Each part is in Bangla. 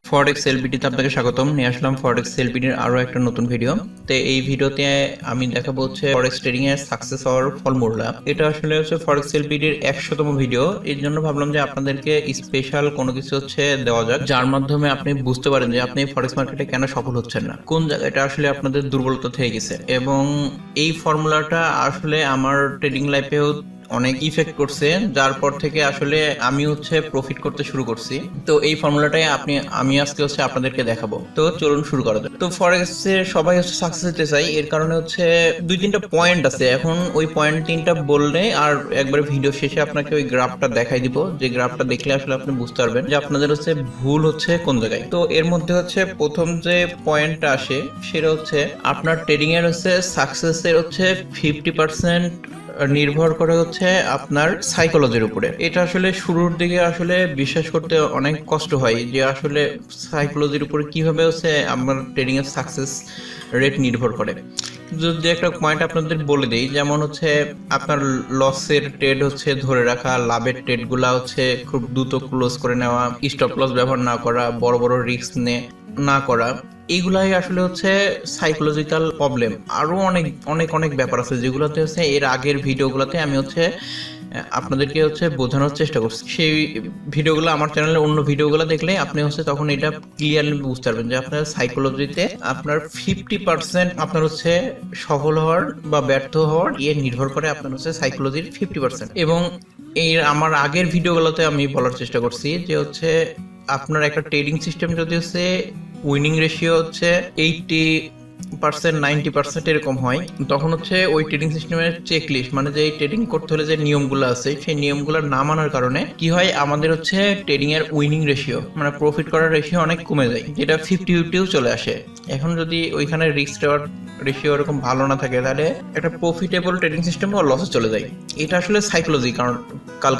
ফরেক্স এলবিডিতে আপনাকে স্বাগতম। নিয়ে আসলাম ফরেক্স এলবিডির আরো একটা নতুন ভিডিও। তো এই ভিডিওতে আমি দেখাবো হচ্ছে ফরেক্স ট্রেডিং এর সাকসেস হওয়ার ফর্মুলা। এটা আসলে হচ্ছে ফরেক্স এলবিডির 100তম ভিডিও। এর জন্য ভাবলাম যে আপনাদেরকে স্পেশাল কোনো কিছু হচ্ছে দেওয়া যাক, যার মাধ্যমে আপনি বুঝতে পারেন যে আপনি ফরেক্স মার্কেটে কেন সফল হচ্ছেন না, কোন জায়গাটা আসলে আপনাদের দুর্বলতা থেকে গেছে। এবং এই ফর্মুলাটা আসলে আমার ট্রেডিং লাইফেও অনেক ইফেক্ট করছে, যার পর থেকে আসলে আমি হচ্ছে প্রফিট করতে শুরু করছি। তো এই ফর্মুলাটাই আমি আজকে হচ্ছে আপনাদেরকে দেখাবো। তো চলুন শুরু করা যাক। তো ফরেক্সে সবাই হচ্ছে সাকসেস হতে চাই, এর কারণে হচ্ছে 2-3টা পয়েন্ট আছে। এখন ওই পয়েন্ট 3টা বললে আর একবারে ভিডিও শেষে আপনাকে ওই গ্রাফটা দেখাই দিব, যে গ্রাফটা দেখলে আসলে আপনি বুঝতে পারবেন যে আপনাদের হচ্ছে ভুল হচ্ছে কোন জায়গায়। তো এর মধ্যে হচ্ছে প্রথম যে পয়েন্টটা আসে সেটা হচ্ছে আপনার ট্রেডিং এর হচ্ছে সাকসেসের হচ্ছে 50% নির্ভর করে হচ্ছে আপনার সাইকোলজির উপরে। এটা আসলে শুরুর দিকে আসলে বিশ্বাস করতে অনেক কষ্ট হয় যে আসলে সাইকোলজির উপরে কিভাবে হচ্ছে আমার ট্রেডিং এর সাকসেস রেট নির্ভর করে। যদি একটা পয়েন্ট আপনাদের বলে দিই, যেমন হচ্ছে আপনার লসের ট্রেড হচ্ছে ধরে রাখা, লাভের ট্রেড গুলা হচ্ছে খুব দ্রুত ক্লোজ করে নেওয়া, স্টপ লস ব্যবহার না করা, বড় বড় রিস্ক না করা, এইগুলাই আসলে হচ্ছে সাইকোলজিক্যাল প্রবলেম। আরো অনেক অনেক অনেক ব্যাপার আছে যেগুলোতে হচ্ছে এর আগের ভিডিওগুলোতে আমি হচ্ছে আপনাদেরকে হচ্ছে বোঝানোর চেষ্টা করছি। সেই ভিডিওগুলো আমার চ্যানেলে, অন্য ভিডিওগুলো দেখলে আপনি হচ্ছে তখন এটা ক্লিয়ারলি বুঝতে পারবেন যে আপনার সাইকোলজিতে আপনার 50% আপনার হচ্ছে সফল হওয়ার বা ব্যর্থ হওয়ার নির্ভর করে আপনার হচ্ছে সাইকোলজির 50%। এবং এর আমার আগের ভিডিওগুলোতে আমি বলার চেষ্টা করছি যে হচ্ছে আপনার একটা ট্রেডিং সিস্টেম যদি হচ্ছে উইনিং রেশিও হচ্ছে 80% 90% এরকম হয়, তখন হচ্ছে ওই ট্রেডিং সিস্টেমের চেক লিস্ট, মানে যে ট্রেডিং করতে হলে যে নিয়মগুলো আছে সেই নিয়মগুলো না মানার কারণে কি হয়, আমাদের হচ্ছে ট্রেডিং এর উইনিং রেশিও মানে প্রফিট করার রেশিও অনেক কমে যায়, যেটা 50-50ও চলে আসে। এখন যদি ওইখানে রিস্ক রেওয়ার্ড রেশিও এরকম ভালো না থাকে, তাহলে একটা প্রফিটেবল ট্রেডিং সিস্টেমও লসে চলে যায়। এটা আসলে সাইকোলজি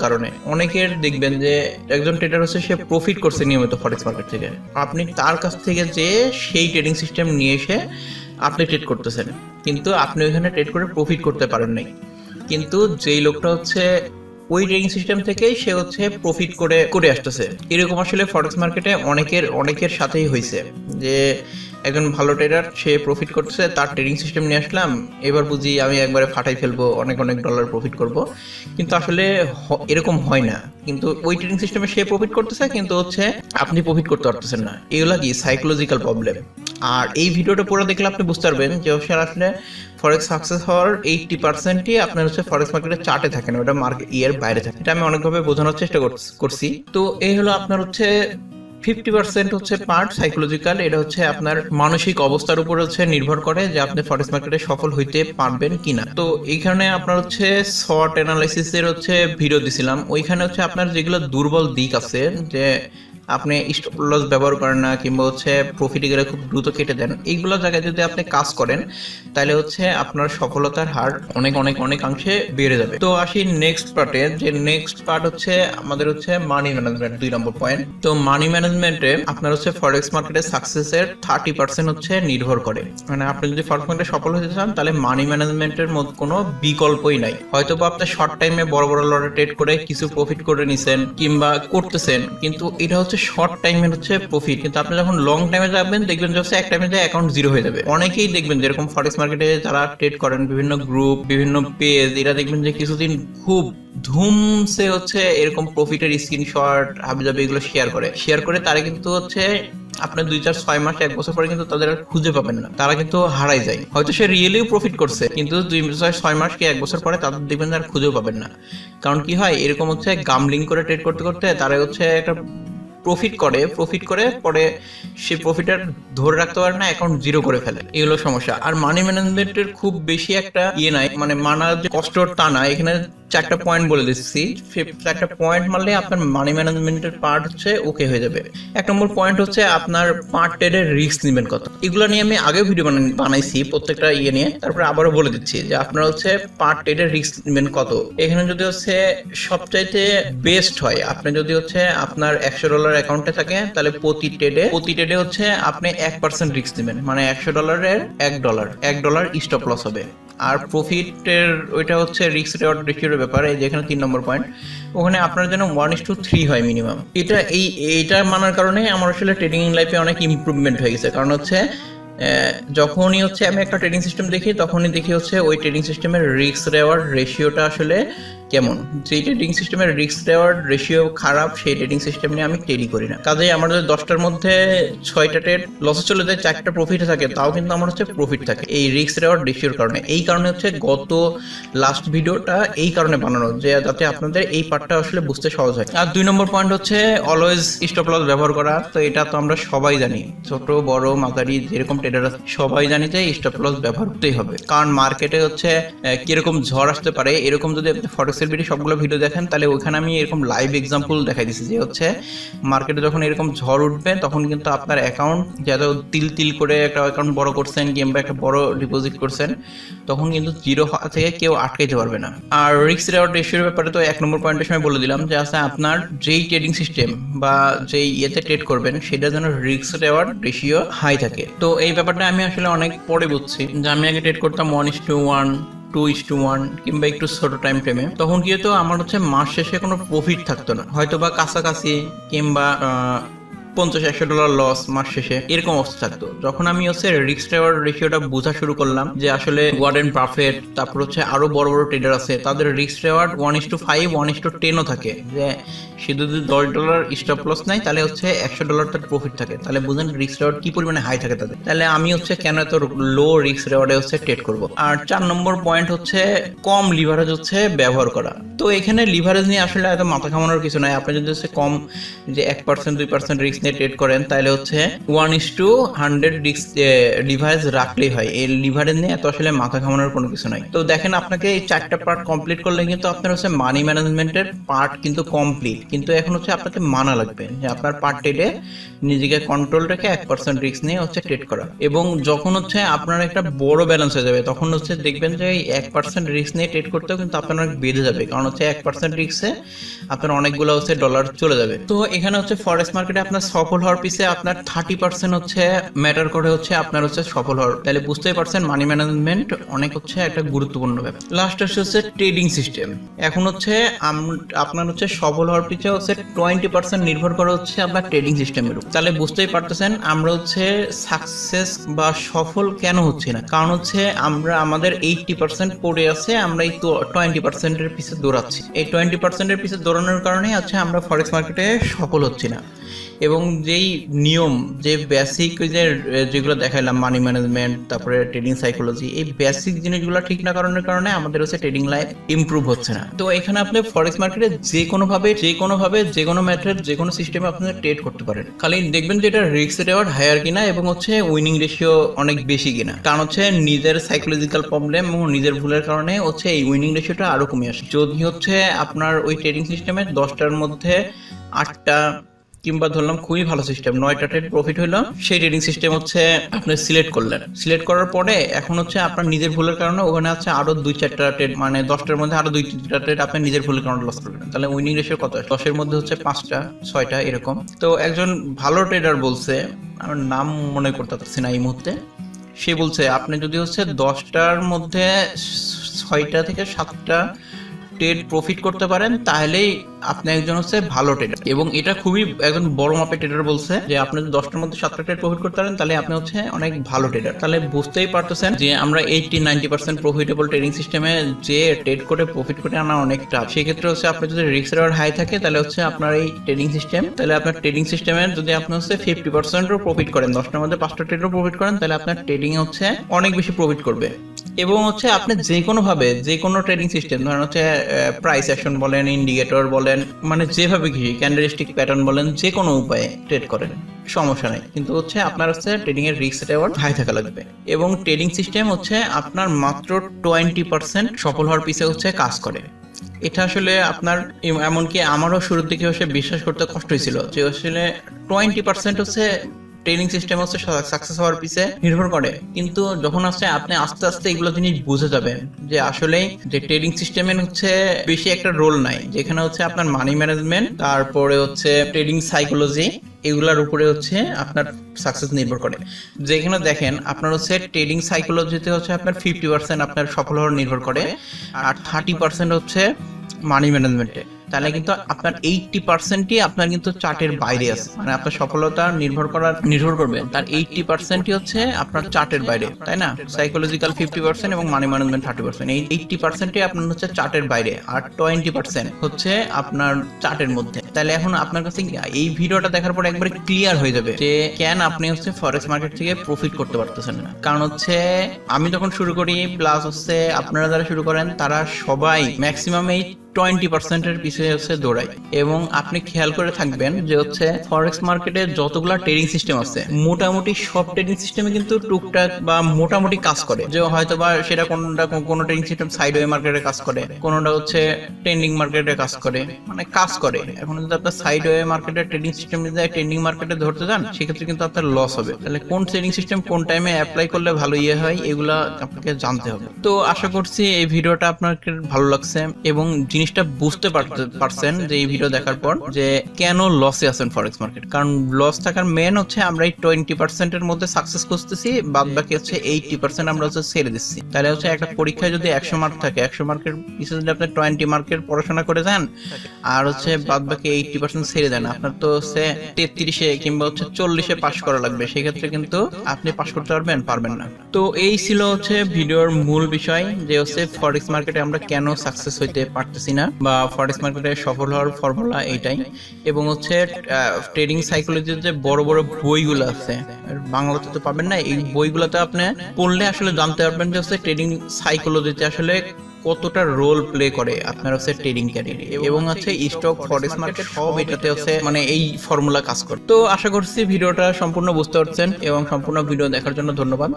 কারণে অনেকের দেখবেন যে একজন ট্রেডার হচ্ছে সে প্রফিট করছে নিয়মিত ফরেক্স মার্কেট থেকে, আপনি তার কাছ থেকে যে সেই ট্রেডিং সিস্টেম নিয়ে এসে আপনি ট্রেড করতেছেন, কিন্তু আপনি ওইখানে ট্রেড করে প্রফিট করতে পারেন নাই। কিন্তু যেই লোকটা হচ্ছে ওই ট্রেডিং সিস্টেম থেকেই সে হচ্ছে প্রফিট করে করে আসতেছে, এরকম আসলে ফরেক্স মার্কেটে অনেকের সাথেই হয়েছে যে একজন ভালো ট্রেডার সে প্রফিট করতেছে, তার ট্রেডিং সিস্টেম নিয়ে আসলাম, এবার বুঝি আমি একবারে ফাটাই ফেলবো, অনেক অনেক ডলার প্রফিট করব। কিন্তু আসলে এরকম হয় না। কিন্তু ওই ট্রেডিং সিস্টেমে সে প্রফিট করতেছে, কিন্তু হচ্ছে আপনি প্রফিট করতে পারতেছেন না। এগুলা কি সাইকোলজিক্যাল প্রবলেম। আর এই ভিডিওটা পুরো দেখলে আপনি বুঝতে পারবেন যে আসলে ফরেক্স সাকসেস হওয়ার 80%ই আপনার হচ্ছে ফরেক্স মার্কেটের চার্টে থাকে না, ওটা মার্কেট বাইরে থাকে। এটা আমি অনেকভাবে বোঝানোর চেষ্টা করছি। তো এই হলো আপনার হচ্ছে 50% হচ্ছে পার্ট সাইকোলজিক্যাল। এটা হচ্ছে আপনার মানসিক অবস্থার উপর হচ্ছে নির্ভর করে যে আপনি ফরেক্স মার্কেটে সফল হইতে পারবেন কিনা। তো এইখানে আপনার হচ্ছে শর্ট অ্যানালাইসিস এর হচ্ছে ভিডিও দিছিলাম, ওইখানে হচ্ছে আপনার যেগুলো দুর্বল দিক আছে, যে আপনি স্টপ লস ব্যবহার করেন না, কিংবা হচ্ছে প্রফিটে গেলে খুব দ্রুত কেটে দেন, এইগুলো জায়গায় যদি আপনি কাজ করেন তাহলে হচ্ছে আপনার সফলতার হার অনেক অনেক অনেকাংশে বেড়ে যাবে। তো আসি নেক্সট পার্টে, যে নেক্সট পার্ট হচ্ছে আমাদের হচ্ছে মানি ম্যানেজমেন্ট, 2 নম্বর পয়েন্ট। তো মানি ম্যানেজমেন্টে আপনার হচ্ছে ফরেক্স মার্কেটের সাকসেসের 30% হচ্ছে নির্ভর করে। মানে আপনি যদি ফরেক্স মার্কেটে সফল হতে চান তাহলে মানি ম্যানেজমেন্টের মধ্যে কোনো বিকল্পই নাই। হয়তো বা আপনি শর্ট টাইমে বড় বড় লটে ট্রেড করে কিছু প্রফিট করে নিছেন কিংবা করতেছেন, কিন্তু এটা হচ্ছে শর্ট টাইমের হচ্ছে প্রফিট। কিন্তু আপনি যখন লং টাইমে যাবেন দেখবেন যে হচ্ছে এক টাইমে যে অ্যাকাউন্ট জিরো হয়ে যাবে। অনেকেই দেখবেন যেরকম ফরেক্স মার্কেটে যারা ট্রেড করেন, বিভিন্ন গ্রুপ, বিভিন্ন পেজ, এরা দেখবেন যে কিছুদিন খুব ধুমসে হচ্ছে এরকম প্রফিটের স্ক্রিনশট হাবিজাবি এগুলো শেয়ার করে তারা কিন্তু হচ্ছে আপনার 2-4-6 মাস 1 বছর পরে কিন্তু তাদের আর খুঁজে পাবেন না, তারা কিন্তু হারাই যায়। হয়তো সে রিয়েলিও প্রফিট করছে, কিন্তু 2-6 মাস কি 1 বছর পরে তাদের দেখবেন আর খুঁজেও পাবেন না। কারণ কি হয়, এরকম হচ্ছে গামলিং করে ট্রেড করতে করতে তারা হচ্ছে একটা প্রফিট করে পরে সে প্রফিটার ধরে রাখতে পারে না, অ্যাকাউন্ট জিরো করে ফেলে। এগুলো সমস্যা। আর মানি ম্যানেজমেন্টের খুব বেশি একটা নাই, মানে মানার যে কষ্ট তা না। এখানে 4টা পয়েন্ট বলে দিচ্ছি, 4টা পয়েন্ট মারলে আপনার মানি ম্যানেজমেন্টের পার্ট হচ্ছে ওকে হয়ে যাবে। 1 নম্বর পয়েন্ট হচ্ছে আপনার পার্ট ট্রেডের রিস্ক নেবেন কত। এগুলো নিয়ে আমি আগে ভিডিও বানাইছি প্রত্যেকটা নিয়ে, তারপরে আবারও বলে দিচ্ছি যে আপনার হচ্ছে পার্ট ট্রেডের রিস্ক নেবেন কত। এখানে যদি হচ্ছে সবচাইতে বেস্ট হয়, আপনি যদি হচ্ছে আপনার $100 অ্যাকাউন্টে থাকে, তাহলে প্রতি ট্রেডে হচ্ছে আপনি 1% রিস্ক নেবেন, মানে $100 $1 স্টপ লস হবে। আর প্রফিটের ওইটা হচ্ছে রিস্ক রেওয়ার্ড রেশিওর ব্যাপার। এই যেখানে 3 নম্বর পয়েন্ট, ওখানে আপনার যেন 1:3 হয় মিনিমাম। এইটা মানার কারণে আমার আসলে ট্রেডিং লাইফে অনেক ইমপ্রুভমেন্ট হয়ে গেছে। কারণ হচ্ছে যখনই হচ্ছে আমি একটা ট্রেডিং সিস্টেম দেখি, তখনই দেখি হচ্ছে ওই ট্রেডিং সিস্টেমের রিস্ক রেওয়ার্ড রেশিওটা আসলে কেমন। যেই ট্রেডিং সিস্টেমের রিস্ক রেওয়ার্ড রেশিও খারাপ, সেই ট্রেডিং সিস্টেম নিয়ে আমি ট্রেডই করি না। কাজেই আমার যদি 10টার মধ্যে 6টা ট্রেড লসে চলে যায়, 4টা প্রফিট থাকে, তাও কিন্তু আমার হচ্ছে প্রফিট থাকে এই রিস্ক রেওয়ার্ড রেশিওর কারণে। এই কারণে হচ্ছে গত লাস্ট ভিডিওটা এই কারণে বানানো, যে যাতে আপনাদের এই পার্টটা আসলে বুঝতে সহজ হয়। আর 2 নম্বর পয়েন্ট হচ্ছে অলওয়েজ স্টপ লস ব্যবহার করা। তো এটা তো আমরা সবাই জানি, ছোট বড় মাঝারি যেরকম ট্রেডার আছে সবাই জানি যে স্টপ লস ব্যবহার করতেই হবে। কারণ মার্কেটে হচ্ছে কিরকম ঝড় আসতে পারে, এরকম যদি আপনি ফরেক্স এলবিডি সবগুলো ভিডিও দেখেন, তাহলে ওখানে আমি এরকম লাইভ এক্সাম্পল দেখাই দিচ্ছি যে হচ্ছে মার্কেটে যখন এরকম ঝড় উঠবে, তখন কিন্তু আপনার অ্যাকাউন্ট যাতে তিল তিল করে একটা অ্যাকাউন্ট বড় করছেন কিংবা একটা বড় ডিপোজিট করছেন, তখন কিন্তু জিরো থেকে কেউ আটকাইতে পারবে না। আর রিস্ক রেওয়ার্ড রেশিওর ব্যাপারে তো 1 নম্বর পয়েন্টের সময় বলে দিলাম যে আছে আপনার যেই ট্রেডিং সিস্টেম বা যেই ইয়েতে ট্রেড করবেন, সেটা যেন রিস্ক রেওয়ার্ড রেশিও হাই থাকে। তো এই ব্যাপারটা আমি আসলে অনেক পরে বুঝছি, যে আমি আগে ট্রেড করতাম 1:1, 2:1 কিংবা একটু ছোট টাইম ফ্রেমে। তখন কি হতো, আমার হচ্ছে মাস শেষে কোনো প্রফিট থাকতো না, হয়তো বা কাছাকাছি কিংবা $50-100 লস মাস শেষে, এরকম অবস্থা থাকতো। যখন আমি হচ্ছে রিস্ক রেওয়ার্ড রেশিওটা বোঝা শুরু করলাম, যে আসলে ওয়ারেন বাফেট, তারপর হচ্ছে আরো বড় বড় ট্রেডার আছে, তাদের রিস্ক রেওয়ার্ড 1:5, 1:10ও থাকে। যে সে যদি $10 স্টপ লস নাই, তাহলে হচ্ছে $100 তার প্রফিট থাকে। তাহলে বুঝেন রিস্ক রেওয়ার্ড কি পরিমাণে হাই থাকে তাদের। তাহলে আমি হচ্ছে কেন এত লো রিস্ক রেওয়ার্ডে হচ্ছে ট্রেড করব। আর 4 নম্বর পয়েন্ট হচ্ছে কম লিভারেজ হচ্ছে ব্যবহার করা। তো এখানে লিভারেজ নিয়ে আসলে এত মাথা ঘামানোর কিছু নাই। আপনি যদি হচ্ছে কম, যে 1%, 2% রিস্ক নিয়ে ট্রেড করেন, তাহলে হচ্ছে 1:100 রিস্ক লিভারেজ রাখলেই হয়। এই লিভারেজ নিয়ে এত আসলে মাথা ঘামানোর কোনো কিছু নাই। তো দেখেন, আপনাকে এই 4টা পার্ট কমপ্লিট করলে কিন্তু আপনার হচ্ছে মানি ম্যানেজমেন্টের পার্ট কিন্তু কমপ্লিট। কিন্তু এখন হচ্ছে আপনাকে মানা লাগবে যে আপনার পার্ট ট্রেডে নিজেকে কন্ট্রোল রেখে 1% রিস্ক নিয়ে হচ্ছে ট্রেড করা। এবং যখন হচ্ছে আপনার একটা বড় ব্যালেন্স হয়ে যাবে, তখন হচ্ছে দেখবেন যে এই 1% রিস্ক নিয়ে ট্রেড করতেও কিন্তু আপনার অনেক বেড়ে যাবে। কারণ হচ্ছে 1% রিস্কে আপনার অনেকগুলো হচ্ছে ডলার চলে যাবে। তো এখানে হচ্ছে ফরেক্স মার্কেটে আপনার সফল হওয়ার পিছে আপনার 30% হচ্ছে ম্যাটার করে হচ্ছে আপনার হচ্ছে সফল হওয়ার। তাহলে বুঝতেই পারছেন মানি ম্যানেজমেন্ট অনেক হচ্ছে একটা গুরুত্বপূর্ণ ব্যাপার। লাস্ট হচ্ছে ট্রেডিং সিস্টেম। এখন হচ্ছে আপনার হচ্ছে সফল হওয়ার পিছে হচ্ছে 20% নির্ভর করে হচ্ছে আপনার ট্রেডিং সিস্টেমের উপর। তাহলে বুঝতেই পারতেছেন আমরা হচ্ছে সাকসেস বা সফল কেন হচ্ছে না। কারণ হচ্ছে আমরা আমাদের 80% পড়ে আছে, আমরা এই 20% এর পিছে দৌড়াচ্ছি। এই 20% এর পিছে দৌড়ানোর কারণে হচ্ছে আমরা ফরেক্স মার্কেটে সফল হচ্ছি না। এবং যেই নিয়ম, যে বেসিক যেগুলো দেখাইলাম, মানি ম্যানেজমেন্ট, তারপরে ট্রেডিং সাইকোলজি, এই বেসিক জিনিসগুলো ঠিক না কারণের কারণে আমাদের হচ্ছে ট্রেডিং লাইফ ইমপ্রুভ হচ্ছে না। তো এখানে আপনি ফরেক্স মার্কেটে যে কোনো মেথড, যে কোনো সিস্টেমে আপনি ট্রেড করতে পারেন। খালি দেখবেন যে এটা রিস্ক রেওয়ার্ড হায়ার কিনা এবং হচ্ছে উইনিং রেশিও অনেক বেশি কিনা। কারণ হচ্ছে নিজের সাইকোলজিক্যাল প্রবলেম এবং নিজের ভুলের কারণে হচ্ছে এই উইনিং রেশিওটা আরো কমে আসে। যদি হচ্ছে আপনার ওই ট্রেডিং সিস্টেমে 10টার মধ্যে 8টা কিংবা ধরলাম খুবই ভালো সিস্টেম 9টা ট্রেড প্রফিট হইলো, সেই ট্রেডিং সিস্টেম হচ্ছে আপনি সিলেক্ট করলেন। সিলেক্ট করার পরে এখন হচ্ছে আপনার নিজের ভুলের কারণে ওখানে আছে আরো 2-4টা ট্রেড, মানে 10টার মধ্যে আরো 2-3টা ট্রেড আপনি নিজের ভুলের কারণে লস করবেন। তাহলে উইনিং রেশিও কত? 10-এর মধ্যে হচ্ছে 5টা 6টা এরকম। তো একজন ভালো ট্রেডার বলছে, আমার নাম মনে করতে পারছি না এই মুহূর্তে, সে বলছে আপনি যদি হচ্ছে 10টার মধ্যে 6টা থেকে 7টা ট্রেড প্রফিট করতে পারেন, তাহলেই আপনি একজন হচ্ছে ভালো ট্রেডার। এবং এটা খুবই একজন বড় মাপের ট্রেডার বলছে যে আপনি যদি 10টার মধ্যে 7টা ট্রেড প্রফিট করতে পারেন, তাহলে আপনি হচ্ছে অনেক ভালো ট্রেডার। তাহলে বুঝতেই পারতেছেন যে আমরা 80-90% প্রফিটেবল ট্রেডিং সিস্টেমে যে ট্রেড করে প্রফিট করে আনা অনেক টাফ। সেক্ষেত্রে হচ্ছে আপনার যদি রিস্ক রেওয়ার্ড হাই থাকে, তাহলে হচ্ছে আপনার এই ট্রেডিং সিস্টেম, তাহলে আপনার ট্রেডিং সিস্টেমে যদি আপনি হচ্ছে 50%ও প্রফিট করেন, 10টার মধ্যে 5টা ট্রেডও প্রফিট করেন, তাহলে আপনার ট্রেডিং হচ্ছে অনেক বেশি প্রফিট করবে। এবং হচ্ছে আপনি যে কোনো ট্রেডিং সিস্টেম, ধরেন হচ্ছে প্রাইস অ্যাকশন বলেন, ইন্ডিকেটর বলেন, মানে যেভাবে কি ক্যান্ডেলস্টিক প্যাটার্ন বলেন, যে কোনো উপায়ে ট্রেড করেন, সমস্যা নাই। কিন্তু হচ্ছে আপনার হচ্ছে ট্রেডিং এর রিস্ক রেওয়ার্ড হাই থাকা লাগবে। এবং ট্রেডিং সিস্টেম হচ্ছে আপনার মাত্র 20% সফল হওয়ার পিছে হচ্ছে কাজ করে। এটা আসলে আপনার, এমনকি আমারও শুরুর দিকে হচ্ছে বিশ্বাস করতে কষ্ট হয়েছিল যে আসলে 20% হচ্ছে ট্রেনিং সিস্টেম হচ্ছে সাকসেস হওয়ার পিছে নির্ভর করে। কিন্তু যখন হচ্ছে আপনি আস্তে আস্তে এগুলো জিনিস বুঝে যাবেন যে আসলে যে ট্রেডিং সিস্টেমের হচ্ছে বেশি একটা রোল নাই, যেখানে হচ্ছে আপনার মানি ম্যানেজমেন্ট, তারপরে হচ্ছে ট্রেডিং সাইকোলজি, এগুলার উপরে হচ্ছে আপনার সাকসেস নির্ভর করে। যেখানে দেখেন আপনার হচ্ছে ট্রেডিং সাইকোলজিতে হচ্ছে আপনার 50% আপনার সফল হওয়ার নির্ভর করে, আর 30% হচ্ছে মানি ম্যানেজমেন্টে। তাহলে কিন্তু আপনার 80%ই আপনার কিন্তু চার্টের বাইরে আছে, মানে আপনার সফলতা নির্ভর করবে তার 80%ই হচ্ছে আপনার চার্টের বাইরে, তাই না? সাইকোলজিক্যাল 50% এবং মানি ম্যানেজমেন্ট 30%। এই 80%ই আপনার হচ্ছে চার্টের বাইরে, আর 20% হচ্ছে আপনার চার্টের মধ্যে। তাহলে এখন আপনার কাছে এই ভিডিওটা দেখার পর একবারে ক্লিয়ার হয়ে যাবে যে কেন আপনি হচ্ছে ফরেক্স মার্কেট থেকে প্রফিট করতে পারতেছেন না। কারণ হচ্ছে আমি যখন শুরু করি, প্লাস হচ্ছে আপনারা যারা শুরু করেন, তারা সবাই ম্যাক্সিমাম এই 20%-এর পিছিয়ে হচ্ছে দৌড়ায়। এবং আপনি খেয়াল করে থাকবেন যে হচ্ছে ফরেক্স মার্কেটে যতগুলা ট্রেডিং সিস্টেম আছে, মোটামুটি সব ট্রেডিং সিস্টেমে কিন্তু টুকটাক বা মোটামুটি কাজ করে। যে হয়তো বা সেটা কোনো ট্রেডিং সিস্টেম সাইডওয়ে মার্কেটে কাজ করে, কোনোটা হচ্ছে ট্রেন্ডিং মার্কেটে কাজ করে, মানে কাজ করে। এখন যদি আপনার সাইডওয়ে মার্কেটে ট্রেডিং সিস্টেম যায় ট্রেন্ডিং মার্কেটে ধরতে যান, সেক্ষেত্রে কিন্তু আপনার লস হবে। তাহলে কোন ট্রেডিং সিস্টেম কোন টাইমে অ্যাপ্লাই করলে ভালো হয়, এগুলা আপনাকে জানতে হবে। তো আশা করছি এই ভিডিওটা আপনাকে ভালো লাগছে এবং জিনিসটা বুঝতে পারছেন যে এই ভিডিও দেখার পর যে কেন লসে আছেন ফরেক্স মার্কেট। কারণ লস থাকার মেন হচ্ছে আমরা এই 20%-এর মধ্যে সাকসেস খুঁজতেছি, বাদ বাকি হচ্ছে 80% আমরা হচ্ছে ছেড়ে দিচ্ছি। তাহলে হচ্ছে একটা পরীক্ষায় যদি 100 মার্ক থাকে, 100 মার্কের পিছনে যদি আপনি 20 মার্কের পড়াশোনা করে যান আর হচ্ছে বাদ বাকি 80% ছেড়ে দেন, আপনার তো হচ্ছে 33-এ কিংবা হচ্ছে 40-এ পাস করা লাগবে। সেক্ষেত্রে কিন্তু আপনি পাস করতে পারবেন না। তো এই ছিল হচ্ছে ভিডিওর মূল বিষয়, যে হচ্ছে ফরেক্স মার্কেটে আমরা কেন সাকসেস হইতে পারতেছি না, বা ফরেক্স মার্কেটে সফল হওয়ার ফর্মুলা এইটাই। এবং হচ্ছে ট্রেডিং সাইকোলজির যে বড় বড় বইগুলো আছে, বাংলাতে তো পাবেন না, এই বইগুলোতে আপনি পড়লে আসলে জানতে পারবেন যে হচ্ছে ট্রেডিং সাইকোলজিতে আসলে কতটা রোল প্লে করে আপনার হচ্ছে ট্রেডিং ক্যারিয়ারে, এবং হচ্ছে স্টক, ফরেক্স মার্কেট সব এটাতে হচ্ছে মানে এই ফর্মুলা কাজ করে। তো আশা করছি ভিডিওটা সম্পূর্ণ বুঝতে পারছেন এবং সম্পূর্ণ ভিডিও দেখার জন্য ধন্যবাদ।